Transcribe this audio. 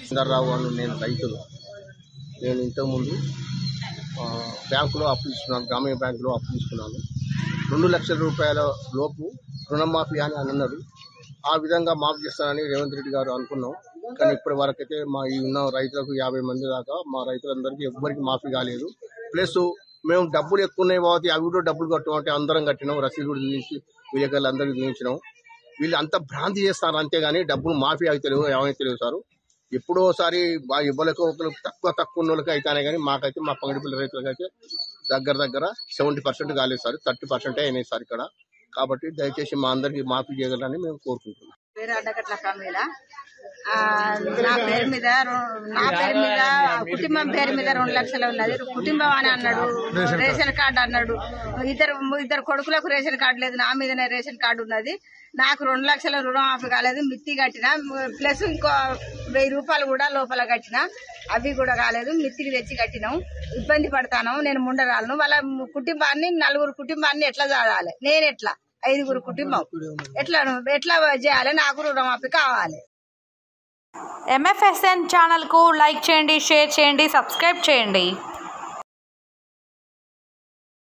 చంద్రరావు అని నేను రైతులు. నేను ఇంతకుముందు బ్యాంకులో అప్పు తీసుకున్నాను, గ్రామీణ బ్యాంకులో అప్పు తీసుకున్నాను. 2 లక్షల రూపాయల లోపు రుణమాఫీ అని అన్నాడు. ఆ విధంగా మాఫీ చేస్తానని రేవంత్ రెడ్డి గారు అనుకున్నాం. కానీ ఇప్పటి వరకైతే మా ఈ ఉన్న రైతులకు 50 మంది దాకా మా రైతులందరికీ ఎవ్వరికి మాఫీ కాలేదు. ప్లస్ మేము డబ్బులు ఎక్కువ ఉన్నాయి కాబట్టి అవి కూడా డబ్బులు కట్టమంటే అందరం కట్టినాం. రసీదు కూడా చూపించి విలేకరులు అందరికీ చూపించినాం. వీళ్ళు అంతా భ్రాంతి చేస్తారు అంతేగాని డబ్బులు మాఫీ అయితే తెలియదు, ఏమైతే తెలియదు సార్. ఎప్పుడోసారి ఇవ్వలేక ఒకరు తక్కువ ఉన్న వాళ్ళకి అయితేనే కానీ మాకైతే మా పంగడిపల్లి రైతులకు అయితే దగ్గర 70% కాలేదు సార్, 30% అయినాయి సార్ ఇక్కడ. కాబట్టి దయచేసి మా అందరికి మాఫీ చేయగలరని మేము కోరుకుంటున్నాం. నా పేరు మీద కుటుంబం పేరు మీద 2 లక్షలు ఉన్నది. కుటుంబం అని అన్నాడు, రేషన్ కార్డు అన్నాడు. ఇద్దరు కొడుకులకు రేషన్ కార్డు లేదు, నా మీదనే రేషన్ కార్డు ఉన్నది. నాకు 2 లక్షల రుణమాఫీ కాలేదు. మిత్తి కట్టిన ప్లస్ ఇంకో 1000 రూపాయలు కూడా లోపల కట్టిన, అవి కూడా కాలేదు. మిత్తికి తెచ్చి కట్టినాం. ఇబ్బంది పడతాను. నేను ముండరాలను. వాళ్ళ కుటుంబాన్ని 4 కుటుంబాన్ని ఎట్లా చదవాలి? నేను ఎట్లా 5 కుటుంబం ఎట్లా చేయాలి? నాకు రుణమాఫీ కావాలి. MFSN ఛానల్కు లైక్ చేయండి, షేర్ చేయండి, సబ్స్క్రైబ్ చేయండి.